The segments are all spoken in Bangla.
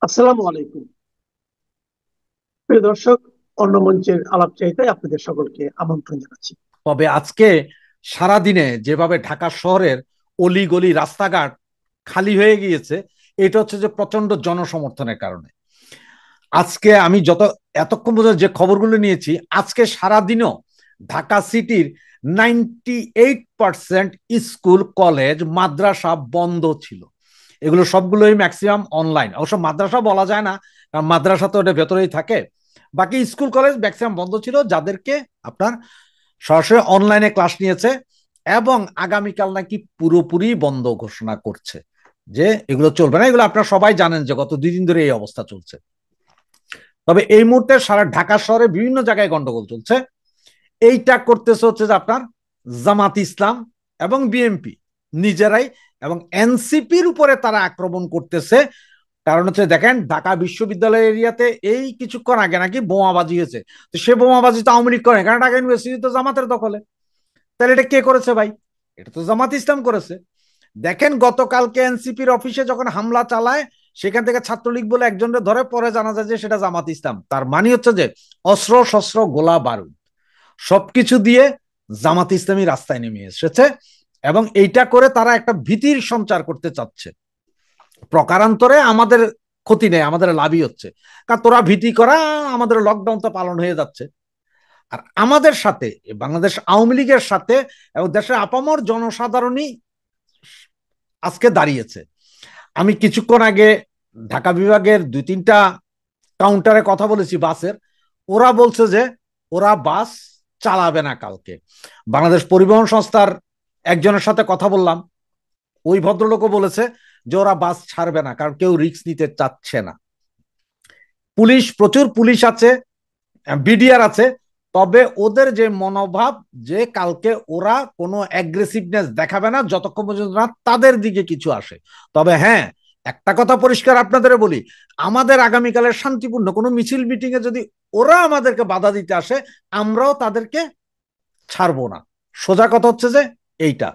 আসসালামু আলাইকুম। প্রিয় দর্শক, অন্য মঞ্চের আলাপ চাইতে আপনাদের সকলকে আমন্ত্রণ জানাচ্ছি। তবে আজকে সারাদিনে যেভাবে ঢাকা শহরের অলিগলি রাস্তাঘাট খালি হয়ে গিয়েছে, এটা হচ্ছে যে প্রচন্ড জনসমর্থনের কারণে। আজকে আমি এতক্ষণ পর্যন্ত যে খবরগুলো নিয়েছি, আজকে সারাদিনও ঢাকা সিটির 98% স্কুল কলেজ মাদ্রাসা বন্ধ ছিল। এগুলো সবগুলোই ম্যাক্সিমাম অনলাইন, অবশ্য মাদ্রাসা বলা যায় না, কারণ মাদ্রাসা তো এটা ভেতরেই থাকে। বাকি স্কুল কলেজ ম্যাক্সিমাম বন্ধ ছিল, যাদেরকে আপনার সরাসরি অনলাইনে ক্লাস নিয়েছে। এবং আগামীকাল নাকি পুরোপুরি বন্ধ ঘোষণা করছে, যে এগুলো চলবে না। এগুলো আপনারা সবাই জানেন যে গত 2 দিন ধরে এই অবস্থা চলছে। তবে এই মুহূর্তে সারা ঢাকা শহরে বিভিন্ন জায়গায় গন্ডগোল চলছে। এইটা করতেছে হচ্ছে যে আপনার জামাত ইসলাম এবং বিএনপি নিজেরাই, এবং এনসিপির উপরে তারা আক্রমণ করতেছে। কারণ হচ্ছে দেখেন, ঢাকা বিশ্ববিদ্যালয় এরিয়াতে এই কিছুক্ষণ আগে নাকি বোমাবাজি হয়েছে। তো সে বোমাবাজি তো আওয়ামী লীগ করে, কারণ ঢাকা ইউনিভার্সিটি তো জামাতের দখলে। তাহলে এটা কে করেছে ভাই? এটা তো জামাত ইসলাম করেছে। দেখেন, গতকালকে এনসিপির অফিসে যখন হামলা চালায়, সেখান থেকে ছাত্রলীগ বলে একজনকে ধরে, পরে জানা যায় যে সেটা জামাত ইসলাম। তার মানে হচ্ছে যে অস্ত্র শস্ত্র গোলা বারুদ সবকিছু দিয়ে জামাত ইসলামী রাস্তায় নেমে এসেছে, এবং এইটা করে তারা একটা ভীতির সঞ্চার করতে চাচ্ছে। প্রকারান্তরে আমাদের ক্ষতি নেই, আমাদের লাভই হচ্ছে। কারণ তোরা ভীতি করা, আমাদের লকডাউন তো পালন হয়ে যাচ্ছে। আর আমাদের সাথে বাংলাদেশ আওয়ামী লীগের সাথে এবং দেশের আপামর জনসাধারণই আজকে দাঁড়িয়েছে। আমি কিছুক্ষণ আগে ঢাকা বিভাগের 2-3টা কাউন্টারে কথা বলেছি বাসের। ওরা বলছে যে ওরা বাস চালাবে না কালকে। বাংলাদেশ পরিবহন সংস্থার একজনের সাথে কথা বললাম, ওই ভদ্রলোকও বলেছে যে ওরা বাস ছাড়বে না, কারণ কেউ রিস্ক নিতে চাচ্ছে না। পুলিশ, প্রচুর পুলিশ আছে, বিডিআর আছে। তবে ওদের যে মনোভাব, যে কালকে ওরা কোনো অ্যাগ্রেসিভনেস দেখাবে না যতক্ষণ পর্যন্ত না তাদের দিকে কিছু আসে। তবে হ্যাঁ, একটা কথা পরিষ্কার আপনাদের বলি, আমাদের আগামীকালের শান্তিপূর্ণ কোনো মিছিল মিটিং এ যদি ওরা আমাদেরকে বাধা দিতে আসে, আমরাও তাদেরকে ছাড়বো না। সোজা কথা হচ্ছে যে এইটা।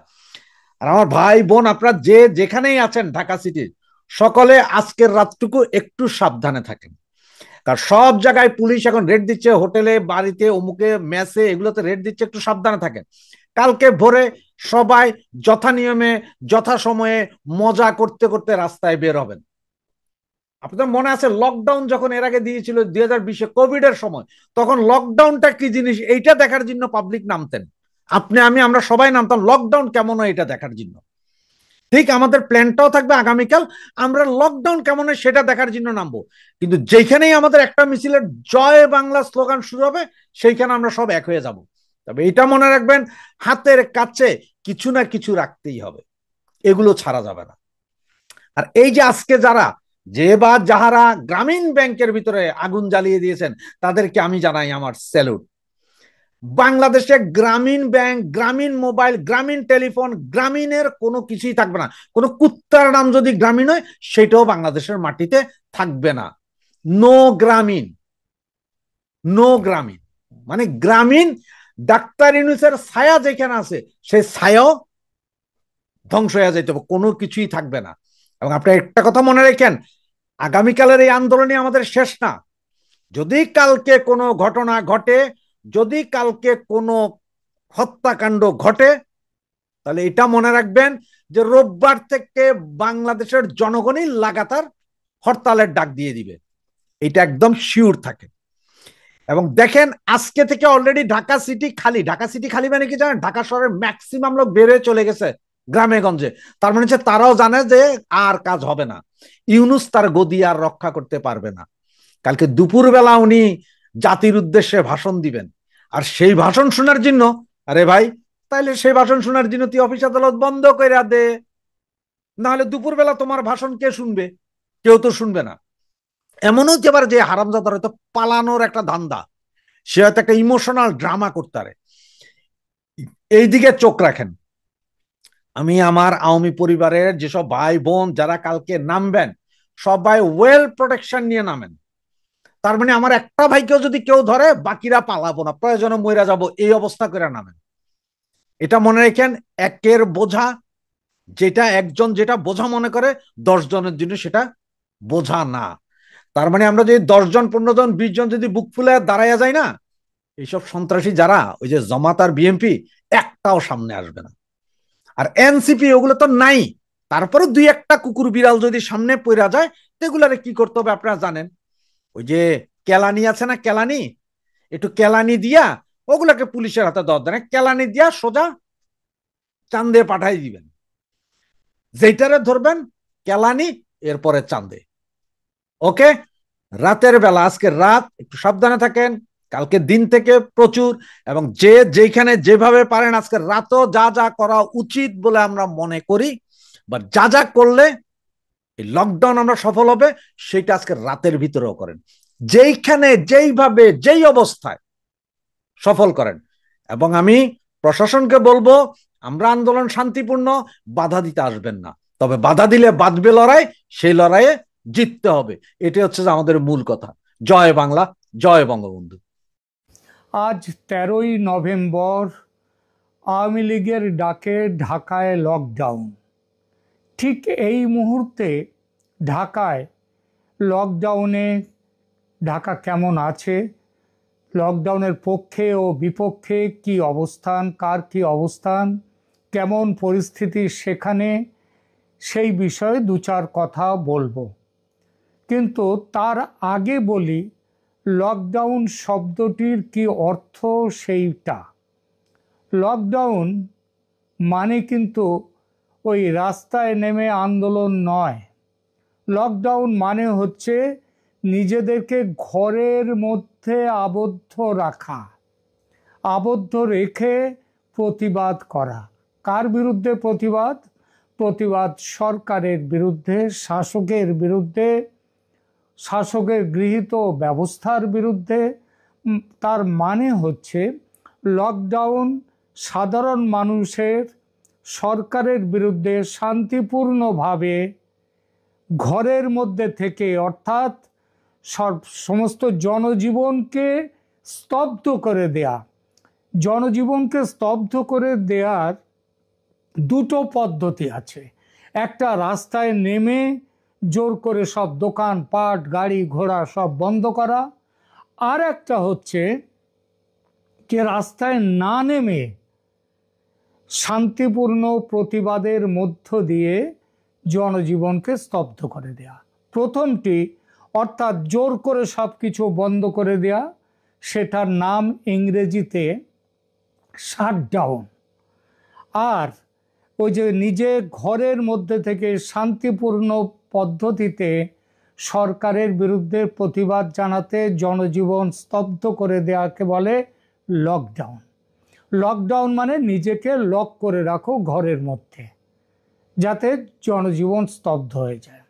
আর আমার ভাই বোন, আপনারা যে যেখানেই আছেন ঢাকা সিটির, সকলে আজকের রাতটুকু একটু সাবধানে থাকেন। কারণ সব জায়গায় পুলিশ এখন রেড দিচ্ছে, হোটেলে, বাড়িতে, অমুকে, মেসে, এগুলোতে রেড দিচ্ছে। একটু সাবধানে থাকেন। কালকে ভোরে সবাই যথা নিয়মে যথা সময়ে মজা করতে করতে রাস্তায় বের হবেন। আপনাদের মনে আছে লকডাউন যখন এর আগে দিয়েছিল 2020-এ কোভিড এর সময়, তখন লকডাউনটা কি জিনিস এইটা দেখার জন্য পাবলিক নামতেন। আপনি, আমি, আমরা সবাই নামতাম লকডাউন কেমন হয় এটা দেখার জন্য। ঠিক আমাদের প্ল্যানটাও থাকবে আগামীকাল, আমরা লকডাউন কেমন হয় সেটা দেখার জন্য নামবো। কিন্তু যেখানেই আমাদের একটা মিছিলের জয় বাংলা স্লোগান শুরু হবে, সেইখানে আমরা সব এক হয়ে যাব। তবে এটা মনে রাখবেন, হাতের কাছে কিছু না কিছু রাখতেই হবে, এগুলো ছাড়া যাবে না। আর এই যে আজকে যারা, যে বা যাহারা গ্রামীণ ব্যাংকের ভিতরে আগুন জ্বালিয়ে দিয়েছেন, তাদেরকে আমি জানাই আমার স্যালুট। বাংলাদেশে গ্রামীণ ব্যাংক, গ্রামীণ মোবাইল, গ্রামীণ টেলিফোন, গ্রামীণের কোনো কিছুই থাকবে না। কোনো কুত্তার নাম যদি গ্রামীণ হয়, সেটাও বাংলাদেশের মাটিতে থাকবে না। নো গ্রামীণ, নো গ্রামীণ, মানে গ্রামীণ। ডাক্তার ইউনূসের ছায়া যেখানে আছে, সেই ছায়াও ধ্বংস হয়ে যাইতে হবে, কোনো কিছুই থাকবে না। এবং আপনি একটা কথা মনে রাখেন, আগামীকালের এই আন্দোলনই আমাদের শেষ না। যদি কালকে কোনো ঘটনা ঘটে, যদি কালকে কোনো হত্যাকাণ্ড ঘটে, তাহলে এটা মনে রাখবেন যে রোববার থেকে বাংলাদেশের জনগণই লাগাতার হরতালের ডাক দিয়ে দিবে। এটা একদম শিওর থাকে। এবং দেখেন, আজকে থেকে অলরেডি ঢাকা সিটি খালি। ঢাকা সিটি খালি মানে কি জানেন? ঢাকা শহরের ম্যাক্সিমাম লোক বেরোয় চলে গেছে গ্রামে গঞ্জে। তার মানে হচ্ছে তারাও জানে যে আর কাজ হবে না, ইউনূস তার গদি আর রক্ষা করতে পারবে না। কালকে দুপুরবেলা উনি জাতির উদ্দেশ্যে ভাষণ দিবেন। আর সেই ভাষণ শোনার জন্য, আরে ভাই, তাইলে সেই ভাষণ শোনার জন্য তুই অফিস আদালত বন্ধ করে দে। নাহলে দুপুরবেলা তোমার ভাষণ কে শুনবে? কেউ তো শুনবে না। এমনও হতে পারে যে হারামজাদার হয়তো পালানোর একটা ধান্দা, সে হয়তো একটা ইমোশনাল ড্রামা করতে পারে। এইদিকে চোখ রাখেন। আমি আমার আওয়ামী পরিবারের যেসব ভাই বোন যারা কালকে নামবেন, সবাই ওয়েল প্রোটেকশন নিয়ে নামেন। তার মানে আমার একটা ভাইকেও যদি কেউ ধরে, বাকিরা পালাবো না, প্রয়োজনে মইরা যাব, এই অবস্থা করে নামেন। এটা মনে রাখেন, একের বোঝা, যেটা একজন যেটা বোঝা মনে করে, 10 জনের জন্য সেটা বোঝা না। তার মানে আমরা যদি 10 জন 15 জন 20 জন যদি বুক ফুলে দাঁড়াইয়া যায় না, এইসব সন্ত্রাসী যারা ওই যে জামাত আর বিএনপি একটাও সামনে আসবে না। আর এনসিপি ওগুলো তো নাই, তারপরে দুই একটা কুকুর বিড়াল যদি সামনে পড়া যায়, সেগুলারে কি করতে হবে আপনারা জানেন। ওই যে কেলানি আছে না, কেলানি, একটু কেলানি দিয়া ওগুলাকে পুলিশের হাতে দেওয়া দেয়, কেলানি দিয়া সোজা চান্দে পাঠাই দিবেন। যেটারে ধরবেন কেলানি, এরপরে চান্দে। ওকে, রাতের বেলা, আজকে রাত একটু সাবধানে থাকেন, কালকে দিন থেকে প্রচুর, এবং যে যেখানে যেভাবে পারেন আজকে রাতও যা যা করা উচিত বলে আমরা মনে করি, বা যা যা করলে এই লকডাউন আমরা সফল হবে, সেটা আজকে রাতের ভিতরেও করেন, যেইখানে যেইভাবে যেই অবস্থায় সফল করেন। এবং আমি প্রশাসনকে বলবো, আমরা আন্দোলন শান্তিপূর্ণ, বাধা দিতে আসবেন না, তবে বাধা দিলে বাঁধবে লড়াই, সেই লড়াইয়ে জিততে হবে। এটি হচ্ছে আমাদের মূল কথা। জয় বাংলা, জয় বঙ্গবন্ধু। আজ 13ই নভেম্বর, আওয়ামী লীগের ডাকে ঢাকায় লকডাউন। ঠিক এই মুহূর্তে ঢাকায় লকডাউনে ঢাকা কেমন আছে, লকডাউনের পক্ষে ও বিপক্ষে কি অবস্থান, কার কি অবস্থান, কেমন পরিস্থিতি সেখানে, সেই বিষয়ে দু চার কথা বলবো। কিন্তু তার আগে বলি, লকডাউন শব্দটির কি অর্থ সেইটা। লকডাউন মানে কিন্তু ওই রাস্তায় নেমে আন্দোলন নয়। লকডাউন মানে হচ্ছে নিজেদেরকে ঘরের মধ্যে আবদ্ধ রাখা, আবদ্ধ রেখে প্রতিবাদ করা। কার বিরুদ্ধে প্রতিবাদ? প্রতিবাদ সরকারের বিরুদ্ধে, শাসকের বিরুদ্ধে, শাসকের গৃহীত ব্যবস্থার বিরুদ্ধে। তার মানে হচ্ছে লকডাউন সাধারণ মানুষের সরকারের বিরুদ্ধে শান্তিপূর্ণভাবে ঘরের মধ্যে থেকে, অর্থাৎ সমস্ত জনজীবনকে স্তব্ধ করে দেয়া। জনজীবনকে স্তব্ধ করে দেওয়ার দুটো পদ্ধতি আছে। একটা, রাস্তায় নেমে জোর করে সব দোকান পাট গাড়ি ঘোড়া সব বন্ধ করা। আর একটা হচ্ছে যে রাস্তায় না নেমে শান্তিপূর্ণ প্রতিবাদের মধ্য দিয়ে জনজীবনকে স্তব্ধ করে দেয়া। প্রথমটি, অর্থাৎ জোর করে সব কিছু বন্ধ করে দেয়া, সেটার নাম ইংরেজিতে শাটডাউন। আর ওই যে নিজে ঘরের মধ্যে থেকে শান্তিপূর্ণ পদ্ধতিতে সরকারের বিরুদ্ধে প্রতিবাদ জানাতে জনজীবন স্তব্ধ করে দেওয়াকে বলে লকডাউন। লকডাউন মানে নিজেকে লক করে রাখো ঘরের মধ্যে, যাতে জনজীবন স্তব্ধ হয়ে যায়।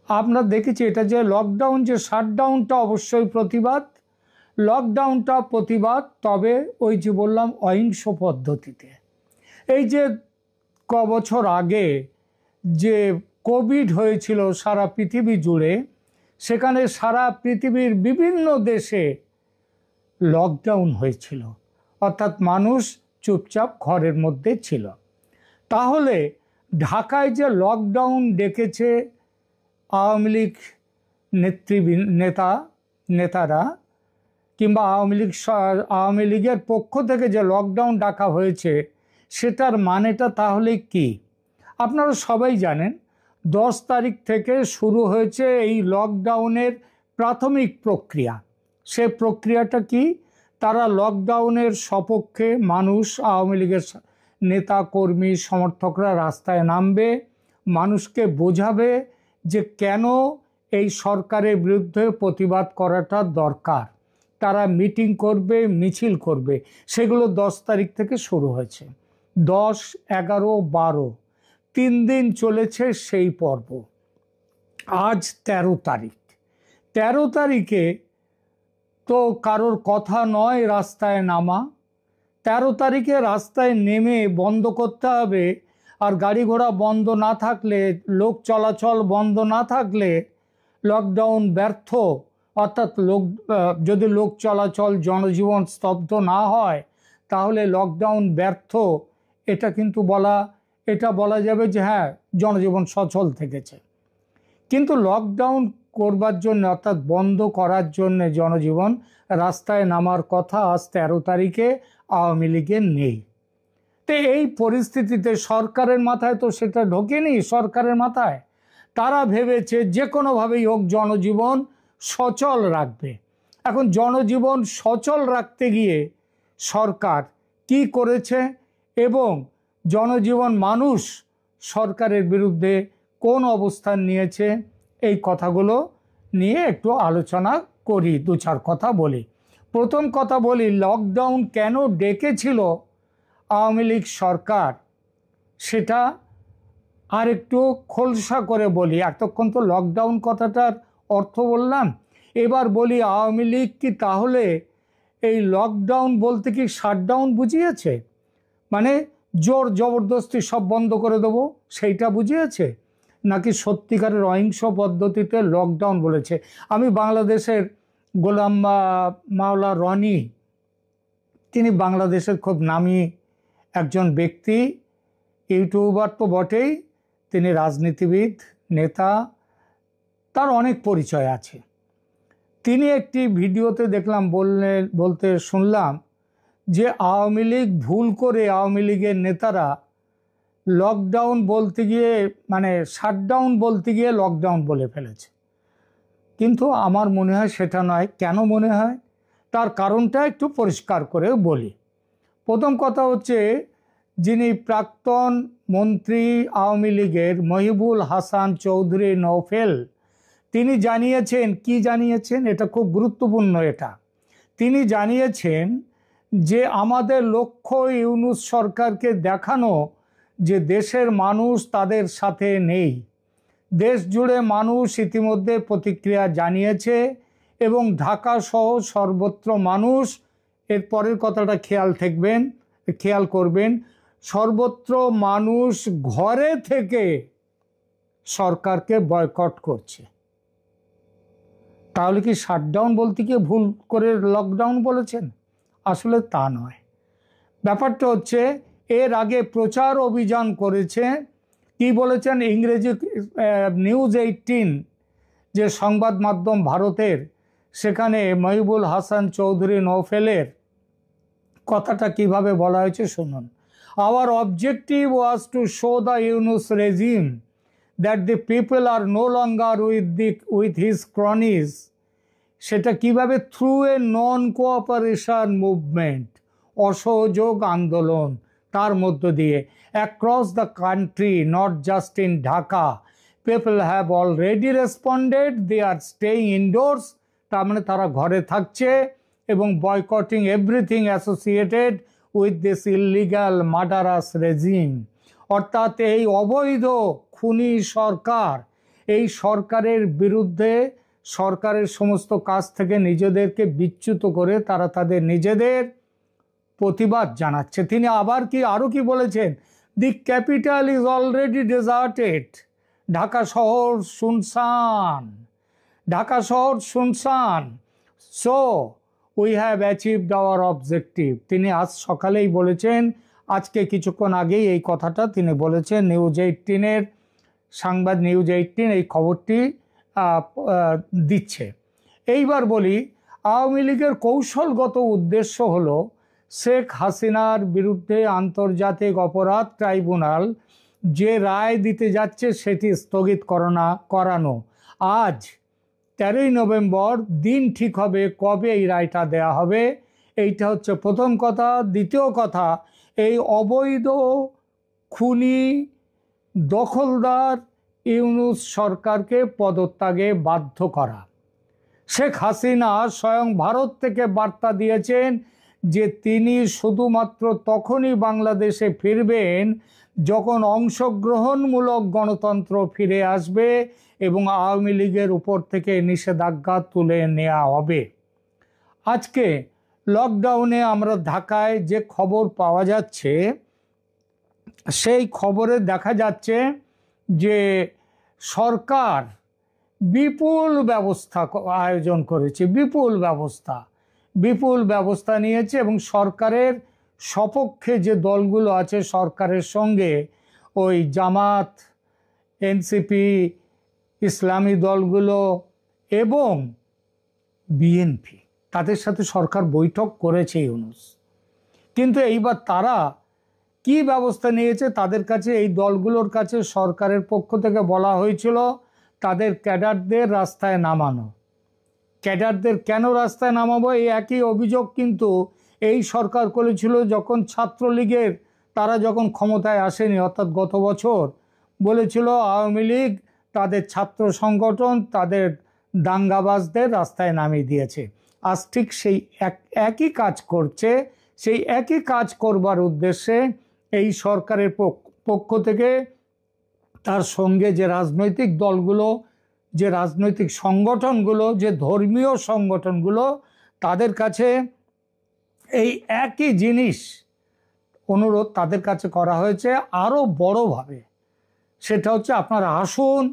আমরা দেখেছি এটা যে লকডাউন, যে শাটডাউনটা অবশ্যই প্রতিবাদ, লকডাউনটা প্রতিবাদ, তবে ওই যে বললাম অহিংস পদ্ধতিতে। এই যে বছর আগে যে কোভিড হয়েছিল সারা পৃথিবী জুড়ে, সেখানে সারা পৃথিবীর বিভিন্ন দেশে লকডাউন হয়েছিল, অর্থাৎ মানুষ চুপচাপ ঘরের মধ্যে ছিল। তাহলে ঢাকায় যে লকডাউন ডেকেছে আওয়ামী লীগ নেতারা, কিংবা আওয়ামী লীগের পক্ষ থেকে যে লকডাউন ডাকা হয়েছে, সেটার মানেটা তাহলে কি? আপনারা সবাই জানেন 10 তারিখ থেকে শুরু হয়েছে এই লকডাউনের প্রাথমিক প্রক্রিয়া। সে প্রক্রিয়াটা কি? তারা লকডাউনের সপক্ষে মানুষ, আওয়ামী লীগের নেতা কর্মী সমর্থকরা রাস্তায় নামবে, মানুষকে বোঝাবে যে কেন এই সরকারের বিরুদ্ধে প্রতিবাদ করাটা দরকার। তারা মিটিং করবে, মিছিল করবে। সেগুলো 10 তারিখ থেকে শুরু হয়েছে। 10, 11, 12 3 দিন চলেছে সেই পর্ব। আজ 13 তারিখ। 13 তারিখে তো কারোর কথা নয় রাস্তায় নামা। 13 তারিখে রাস্তায় নেমে বন্ধ করতে হবে। আর গাড়ি ঘোড়া বন্ধ না থাকলে, লোক চলাচল বন্ধ না থাকলে লকডাউন ব্যর্থ। অর্থাৎ যদি লোক চলাচল, জনজীবন স্তব্ধ না হয়, তাহলে লকডাউন ব্যর্থ। এটা কিন্তু বলা যাবে যে হ্যাঁ, জনজীবন সচল থেকেছে। কিন্তু লকডাউন করবার জন্য অর্থাৎ বন্ধ করার জন্য জনজীবন রাস্তায় নামার কথা আজ 13 তারিখে আওয়ামী লীগের নেই। তো এই পরিস্থিতিতে সরকারের মাথায় তো সেটা ঢোকেনি। সরকারের মাথায় তারা ভেবেছে যে কোনোভাবেই হোক জনজীবন সচল রাখবে। এখন জনজীবন সচল রাখতে গিয়ে সরকার কি করেছে এবং জনজীবন মানুষ সরকারের বিরুদ্ধে কোন অবস্থান নিয়েছে, এই কথাগুলো নিয়ে একটু আলোচনা করি, 2-4 কথা বলি। প্রথম কথা বলি, লকডাউন কেন ডেকেছিল আওয়ামী লীগ সরকার সেটা আর একটু খোলসা করে বলি। এতক্ষণ তো লকডাউন কথাটার অর্থ বললাম, এবার বলি আওয়ামী লীগ কি তাহলে এই লকডাউন বলতে কি শাটডাউন বুঝিয়েছে, মানে জোর জবরদস্তি সব বন্ধ করে দেবো সেইটা বুঝিয়েছে, নাকি সত্যিকারের অহিংস পদ্ধতিতে লকডাউন বলেছে? আমি বাংলাদেশের গোলাম মাওলা রনি, তিনি বাংলাদেশের খুব নামী একজন ব্যক্তি, ইউটিউবার তো বটেই, তিনি রাজনীতিবিদ, নেতা, তার অনেক পরিচয় আছে। তিনি একটি ভিডিওতে দেখলাম বলতে শুনলাম যে আওয়ামী লীগ ভুল করে, আওয়ামী লীগের নেতারা লকডাউন বলতে গিয়ে মানে শাটডাউন বলতে গিয়ে লকডাউন বলে ফেলেছে। কিন্তু আমার মনে হয় সেটা নয়। কেন মনে হয় তার কারণটা একটু পরিষ্কার করে বলি। প্রথম কথা হচ্ছে, যিনি প্রাক্তন মন্ত্রী আওয়ামী লীগের মহিবুল হাসান চৌধুরী নওফেল, তিনি জানিয়েছেন, কি জানিয়েছেন, এটা খুব গুরুত্বপূর্ণ। এটা তিনি জানিয়েছেন যে আমাদের লক্ষ্য ইউনূস সরকারকে দেখানো যে দেশের মানুষ তাদের সাথে নেই। দেশ জুড়ে মানুষ ইতিমধ্যে প্রতিক্রিয়া জানিয়েছে এবং ঢাকা সহ সর্বত্র মানুষ, এর পরের কথাটা খেয়াল করবেন, সর্বত্র মানুষ ঘরে থেকে সরকারকে বয়কট করছে। তাহলে কি শাটডাউন বলতে গিয়ে ভুল করে লকডাউন বলেছেন? আসলে তা নয়। ব্যাপারটা হচ্ছে, এর আগে প্রচার অভিযান করেছে, কি বলেছেন, ইংরেজি নিউজ 18 যে সংবাদ মাধ্যম ভারতের, সেখানে মহিবুল হাসান চৌধুরী নওফেলের কথাটা কিভাবে বলা হয়েছে শুনুন। Our objective was to show the Yunus regime that the people are no longer with his cronies. সেটা কিভাবে? Through a non cooperation movement, অসহযোগ আন্দোলন, তার মধ্য দিয়ে across the country, not just in Dhaka, people have already responded, they are staying indoors, তার মানে তারা ঘরে থাকছে এবং boycotting everything associated with this illegal murderous regime. অর্থাৎ এই অবৈধ খুনি সরকার, এই সরকারের বিরুদ্ধে সরকারের সমস্ত কাজ থেকে নিজেদেরকে বিচ্যুত করে তারা তাদের নিজেদের প্রতিবাদ জানাচ্ছে। তিনি আবার আরও কি বলেছেন? The capital is already deserted, Dhaka শহর শুনশান, ঢাকা শহর শুনশান, so we have achieved our objective. তিনি আজ সকালেই বলেছেন, আজকে কিছুক্ষণ আগেই এই কথাটা তিনি বলেছেন। নিউজ 18-এর সংবাদ, নিউজ 18 এই খবরটি দিচ্ছে। এইবার বলি, আওয়ামী লীগের কৌশলগত উদ্দেশ্য হলো শেখ হাসিনার বিরুদ্ধে আন্তর্জাতিক অপরাধ ট্রাইব্যুনাল যে রায় দিতে যাচ্ছে সেটি স্থগিত করানো। আজ 13ই নভেম্বর দিন ঠিক হবে কবে এই রায়টা দেয়া হবে, এইটা হচ্ছে প্রথম কথা। দ্বিতীয় কথা, এই অবৈধ খুনি দখলদার ইউনূস সরকারকে পদত্যাগে বাধ্য করা। শেখ হাসিনা স্বয়ং ভারত থেকে বার্তা দিয়েছেন যে তিনি শুধুমাত্র তখনই বাংলাদেশে ফিরবেন যখন অংশগ্রহণমূলক গণতন্ত্র ফিরে আসবে এবং আওয়ামী লীগের উপর থেকে নিষেধাজ্ঞা তুলে নেওয়া হবে। আজকে লকডাউনে আমরা ঢাকায় যে খবর পাওয়া যাচ্ছে, সেই খবরে দেখা যাচ্ছে যে সরকার বিপুল ব্যবস্থা আয়োজন করেছে, বিপুল ব্যবস্থা নিয়েছে এবং সরকারের সপক্ষে যে দলগুলো আছে সরকারের সঙ্গে, ওই জামাত, এনসিপি, ইসলামী দলগুলো এবং বিএনপি, তাদের সাথে সরকার বৈঠক করেছে ইউনূস। কিন্তু এইবার তারা কি ব্যবস্থা নিয়েছে, তাদের কাছে, এই দলগুলোর কাছে সরকারের পক্ষ থেকে বলা হয়েছিল তাদের ক্যাডারদের রাস্তায় নামানো। ক্যাডারদের কেন রাস্তায় নামাবো, এই একই অভিযোগ কিন্তু এই সরকার করেছিল যখন ছাত্রলীগের, তারা যখন ক্ষমতায় আসেনি, অর্থাৎ গত বছর বলেছিল আওয়ামী লীগ তাদের ছাত্র সংগঠন তাদের দাঙ্গাবাজদের রাস্তায় নামিয়ে দিয়েছে। আজ ঠিক সেই একই কাজ করছে। সেই একই কাজ করবার উদ্দেশ্যে এই সরকারের পক্ষ থেকে তার সঙ্গে যে রাজনৈতিক দলগুলো, যে রাজনৈতিক সংগঠনগুলো, যে ধর্মীয় সংগঠনগুলো, তাদের কাছে এই একই জিনিস অনুরোধ তাদের কাছে করা হয়েছে আরও বড়ভাবে। সেটা হচ্ছে আপনারা আসুন,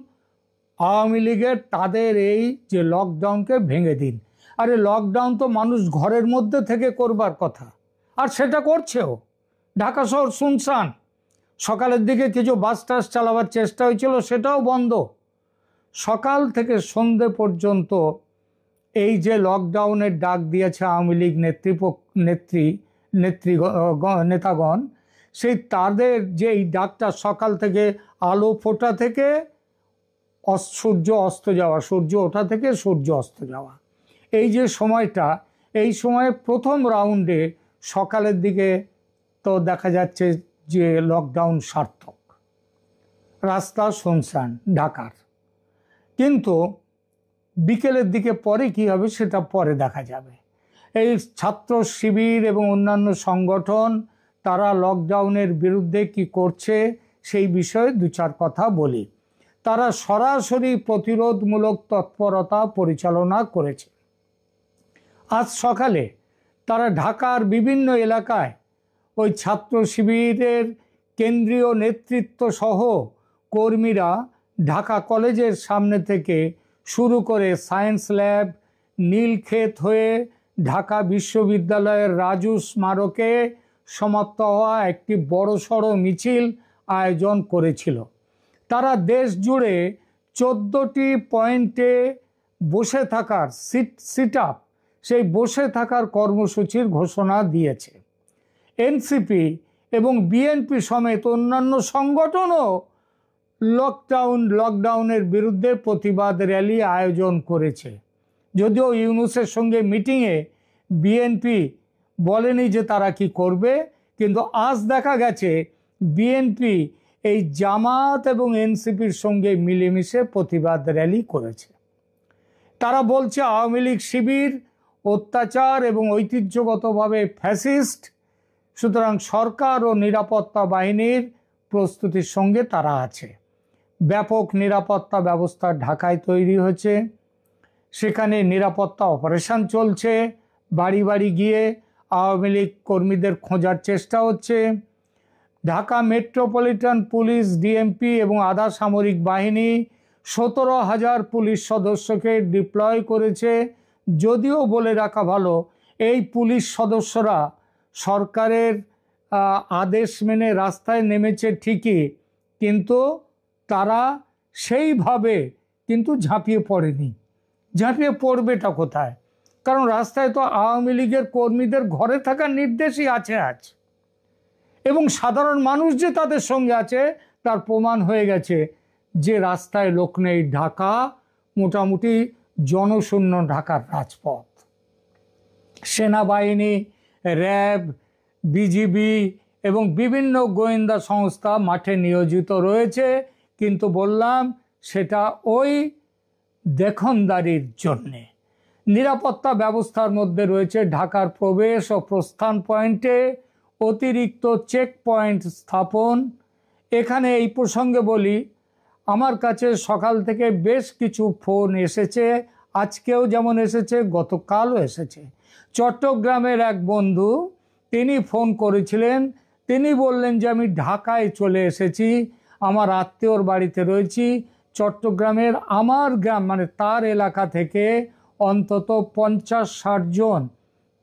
আওয়ামী লীগের তাদের এই যে লকডাউনকে ভেঙে দিন। আরে লকডাউন তো মানুষ ঘরের মধ্যে থেকে করবার কথা, আর সেটা করছেও। ঢাকা শহর শুনশান। সকালের দিকে কিছু বাস টাস চালাবার চেষ্টা হয়েছিল, সেটাও বন্ধ। সকাল থেকে সন্ধে পর্যন্ত এই যে লকডাউনের ডাক দিয়েছে আওয়ামী লীগ নেতাগণ, সেই তাদের যে এই ডাকটা সকাল থেকে আলো ফোটা থেকে সূর্য অস্ত যাওয়া, সূর্য ওঠা থেকে সূর্য অস্ত যাওয়া, এই যে সময়টা, এই সময়ে প্রথম রাউন্ডে সকালের দিকে তো দেখা যাচ্ছে যে লকডাউন সার্থক, রাস্তা শুনশান ঢাকার। কিন্তু বিকেলের দিকে পরে কি হবে সেটা পরে দেখা যাবে। এই ছাত্র শিবির এবং অন্যান্য সংগঠন তারা লকডাউনের বিরুদ্ধে কি করছে সেই বিষয়ে দু চার কথা বলি। তারা সরাসরি প্রতিরোধমূলক তৎপরতা পরিচালনা করেছে। আজ সকালে তারা ঢাকার বিভিন্ন এলাকায় ওই ছাত্র শিবিরের কেন্দ্রীয় নেতৃত্ব সহ কর্মীরা ঢাকা কলেজের সামনে থেকে শুরু করে সায়েন্স ল্যাব, নীলক্ষেত হয়ে ঢাকা বিশ্ববিদ্যালয়ের রাজু স্মারকে সমাপ্ত হওয়া একটি বড়সড় মিছিল আয়োজন করেছিল। তারা দেশ জুড়ে 14টি পয়েন্টে বসে থাকার সিট আপ, সেই বসে থাকার কর্মসূচির ঘোষণা দিয়েছে। এনসিপি এবং বিএনপি সমেত অন্যান্য সংগঠনও লকডাউনের বিরুদ্ধে প্রতিবাদ র্যালি আয়োজন করেছে। যদিও ইউনূসের সঙ্গে মিটিংয়ে বিএনপি বলেনি যে তারা কি করবে, কিন্তু আজ দেখা গেছে বিএনপি এই জামাত এবং এনসিপির সঙ্গে মিলেমিশে প্রতিবাদ র্যালি করেছে। তারা বলছে আওয়ামী লীগ শিবির অত্যাচার এবং ঐতিহ্যগতভাবে ফ্যাসিস্ট, সুতরাং সরকার ও নিরাপত্তা বাহিনীর প্রস্তুতির সঙ্গে তারা আছে। ব্যাপক নিরাপত্তা ব্যবস্থা ঢাকায় তৈরি হয়েছে, সেখানে নিরাপত্তা অপারেশন চলছে, বাড়ি বাড়ি গিয়ে আওয়ামী লীগ কর্মীদের খোঁজার চেষ্টা হচ্ছে। ঢাকা মেট্রোপলিটন পুলিশ, ডিএমপি এবং আধা সামরিক বাহিনী 17,000 পুলিশ সদস্যকে ডিপ্লয় করেছে। যদিও বলে রাখা ভালো, এই পুলিশ সদস্যরা সরকারের আদেশ মেনে রাস্তায় নেমেছে ঠিকই, কিন্তু তারা সেইভাবে কিন্তু ঝাঁপিয়ে পড়েনি। ঝাঁপিয়ে পড়বেটা কোথায়? কারণ রাস্তায় তো আওয়ামী লীগের কর্মীদের ঘরে থাকার নির্দেশই আছে আজ, এবং সাধারণ মানুষ যে তাদের সঙ্গে আছে তার প্রমাণ হয়ে গেছে যে রাস্তায় লোক নেই। ঢাকা মোটামুটি জনশূন্য ঢাকার রাজপথ। সেনাবাহিনী, র্যাব, বিজিবি এবং বিভিন্ন গোয়েন্দা সংস্থা মাঠে নিয়োজিত রয়েছে, কিন্তু বললাম সেটা ওই দেখনদারির জন্যে। নিরাপত্তা ব্যবস্থার মধ্যে রয়েছে ঢাকার প্রবেশ ও প্রস্থান পয়েন্টে অতিরিক্ত চেক পয়েন্ট স্থাপন। এখানে এই প্রসঙ্গে বলি, আমার কাছে সকাল থেকে বেশ কিছু ফোন এসেছে, আজকেও যেমন এসেছে, গতকালও এসেছে। চট্টগ্রামের এক বন্ধু, তিনি ফোন করেছিলেন, তিনি বললেন যে আমি ঢাকায় চলে এসেছি, আমার আত্মীয়র বাড়িতে রয়েছি। চট্টগ্রামের আমার গ্রাম মানে তার এলাকা থেকে অন্তত 50-60 জন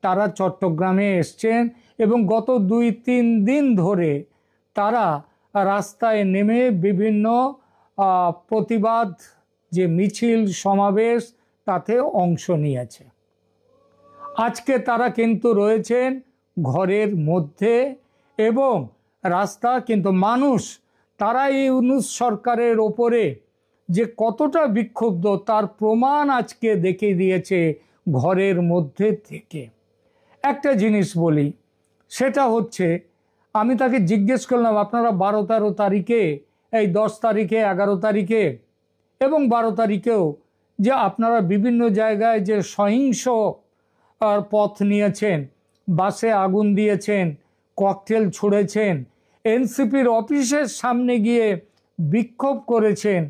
তারা চট্টগ্রামে এসছেন, এবং গত 2-3 দিন ধরে তারা রাস্তায় নেমে বিভিন্ন প্রতিবাদ যে মিছিল সমাবেশ তাতে অংশ নিয়েছে। আজকে তারা কিন্তু রয়েছেন ঘরের মধ্যে এবং রাস্তা, কিন্তু মানুষ তারা এই ইউনূস সরকারের ওপরে যে কতটা বিক্ষুব্ধ তার প্রমাণ আজকে দেখিয়ে দিয়েছে ঘরের মধ্যে থেকে। একটা জিনিস বলি, সেটা হচ্ছে আমি তাকে জিজ্ঞেস করলাম আপনারা 12-13 তারিখে, এই 10 তারিখে, 11 তারিখে এবং 12 তারিখেও যে আপনারা বিভিন্ন জায়গায় যে সহিংস পথ নিয়েছেন, বাসে আগুন দিয়েছেন, ককটেল ছুঁড়েছেন, এনসিপির অফিসের সামনে গিয়ে বিক্ষোভ করেছেন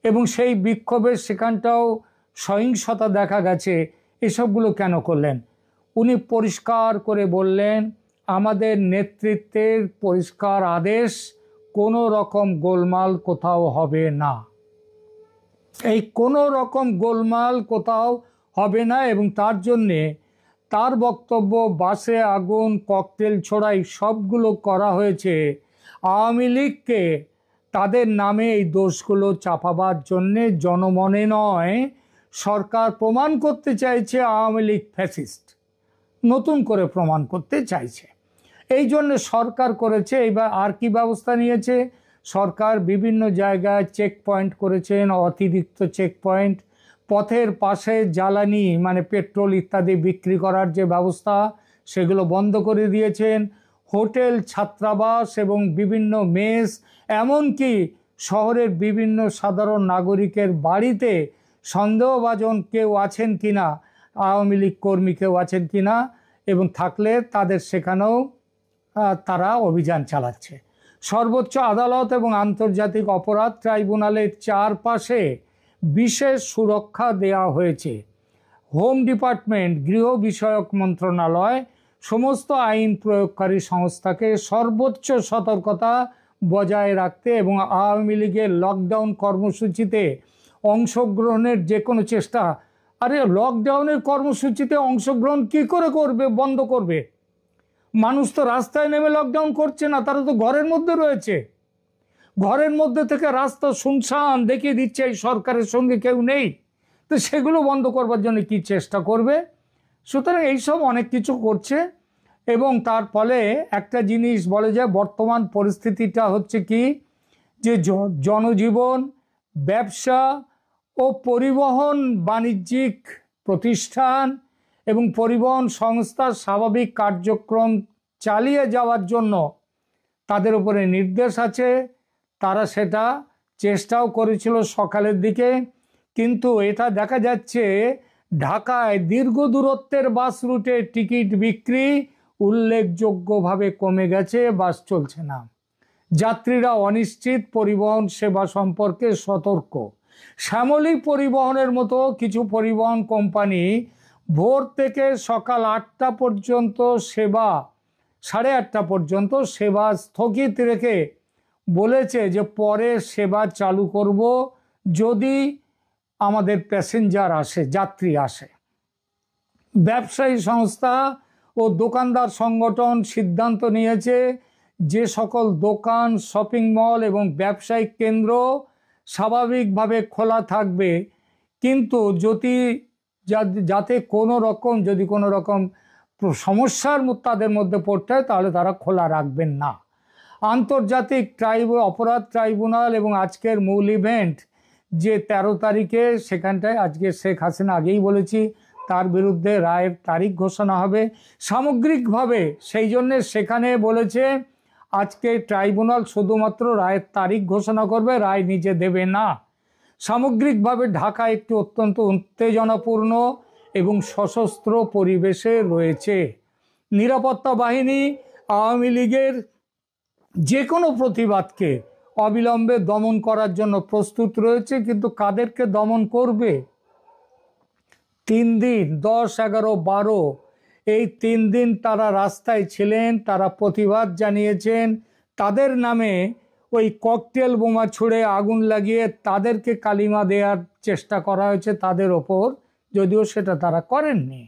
এবং সেই বিক্ষোভের সেখানটাও সহিংসতা দেখা গেছে, এসবগুলো কেন করলেন? উনি পরিষ্কার করে বললেন আমাদের নেতৃত্বের পরিষ্কার আদেশ, কোনো রকম গোলমাল কোথাও হবে না। এই কোনো রকম গোলমাল কোথাও হবে না এবং তার জন্যে তার বক্তব্য বাসে আগুন, ককটেল ছোড়াই সবগুলো করা হয়েছে আওয়ামী লীগকে তাদের নামে এই দোষগুলো চাপাবার জন্যে, জনমনে নয়। সরকার প্রমাণ করতে চাইছে আওয়ামী লীগ ফ্যাসিস্ট, নতুন করে প্রমাণ করতে চাইছে। এই জন্য সরকার করেছে। এবার আর কি ব্যবস্থা নিয়েছে সরকার? বিভিন্ন জায়গায় চেক পয়েন্ট করেছেন, অতিরিক্ত চেক পয়েন্ট, পথের পাশে জ্বালানি মানে পেট্রোল ইত্যাদি বিক্রি করার যে ব্যবস্থা সেগুলো বন্ধ করে দিয়েছেন। হোটেল, ছাত্রাবাস এবং বিভিন্ন মেস, এমনকি শহরের বিভিন্ন সাধারণ নাগরিকের বাড়িতে সন্দেহভাজন কেউ আছেন কিনা, আওয়ামী লীগ কর্মী কেউ আছেন কিনা, এবং থাকলে তাদের সেখানেও তারা অভিযান চালাচ্ছে। সর্বোচ্চ আদালত এবং আন্তর্জাতিক অপরাধ ট্রাইব্যুনালের চারপাশে বিশেষ সুরক্ষা দেওয়া হয়েছে। হোম ডিপার্টমেন্ট, গৃহ বিষয়ক মন্ত্রণালয় সমস্ত আইন প্রয়োগকারী সংস্থাকে সর্বোচ্চ সতর্কতা বজায় রাখতে এবং আওয়ামী লীগের লকডাউন কর্মসূচিতে অংশগ্রহণের যে কোনো চেষ্টা, আরে লকডাউনের কর্মসূচিতে অংশগ্রহণ কি করে করবে, বন্ধ করবে? মানুষ তো রাস্তায় নেমে লকডাউন করছে না, তারা তো ঘরের মধ্যে রয়েছে। ঘরের মধ্যে থেকে রাস্তা শুনশান দেখিয়ে দিচ্ছে এই সরকারের সঙ্গে কেউ নেই, তো সেগুলো বন্ধ করবার জন্য কি চেষ্টা করবে? সুতরাং এইসব অনেক কিছু করছে এবং তার ফলে একটা জিনিস বলে যায়, বর্তমান পরিস্থিতিটা হচ্ছে কি, যে জনজীবন, ব্যবসা ও পরিবহন বাণিজ্যিক প্রতিষ্ঠান এবং পরিবহন সংস্থার স্বাভাবিক কার্যক্রম চালিয়ে যাওয়ার জন্য তাদের উপরে নির্দেশ আছে। তারা সেটা চেষ্টাও করেছিল সকালের দিকে, কিন্তু এটা দেখা যাচ্ছে ঢাকায় দীর্ঘ দূরত্বের বাস রুটে টিকিট বিক্রি উল্লেখযোগ্যভাবে কমে গেছে, বাস চলছে না। যাত্রীরা অনিশ্চিত, পরিবহন সেবা সম্পর্কে সতর্ক। শ্যামলী পরিবহনের মতো কিছু পরিবহন কোম্পানি ভোর থেকে সকাল 8টা পর্যন্ত সেবা, 8:30 পর্যন্ত সেবা স্থগিত রেখে বলেছে যে পরে সেবা চালু করব যদি আমাদের প্যাসেঞ্জার আসে, যাত্রী আসে। ব্যবসায়ী সংস্থা ও দোকানদার সংগঠন সিদ্ধান্ত নিয়েছে যে সকল দোকান, শপিং মল এবং ব্যবসায়িক কেন্দ্র স্বাভাবিকভাবে খোলা থাকবে, কিন্তু যাতে কোনো রকম সমস্যার তাদের মধ্যে পড়তে হয় তাহলে তারা খোলা রাখবেন না। আন্তর্জাতিক অপরাধ ট্রাইব্যুনাল এবং আজকের মূল ইভেন্ট যে 13 তারিখে, সেখানটায় আজকে শেখ হাসিনা, আগেই বলেছি, তার বিরুদ্ধে রায়ের তারিখ ঘোষণা হবে সামগ্রিকভাবে। সেই জন্যে সেখানে বলেছে আজকে ট্রাইব্যুনাল শুধুমাত্র রায়ের তারিখ ঘোষণা করবে, রায় নিজে দেবে না। সামগ্রিকভাবে ঢাকা একটি অত্যন্ত উত্তেজনাপূর্ণ এবং সশস্ত্র পরিবেশে রয়েছে। নিরাপত্তা বাহিনী আওয়ামী লীগের যে কোনো প্রতিবাদকে অবিলম্বে দমন করার জন্য প্রস্তুত রয়েছে, কিন্তু কাদেরকে দমন করবে? 3 দিন 10, 11, 12 এই 3 দিন তারা রাস্তায় ছিলেন, তারা প্রতিবাদ জানিয়েছেন। তাদের নামে ওই ককটেল বোমা ছুড়ে আগুন লাগিয়ে তাদেরকে কালিমা দেওয়ার চেষ্টা করা হয়েছে তাদের ওপর, যদিও সেটা তারা করেননি।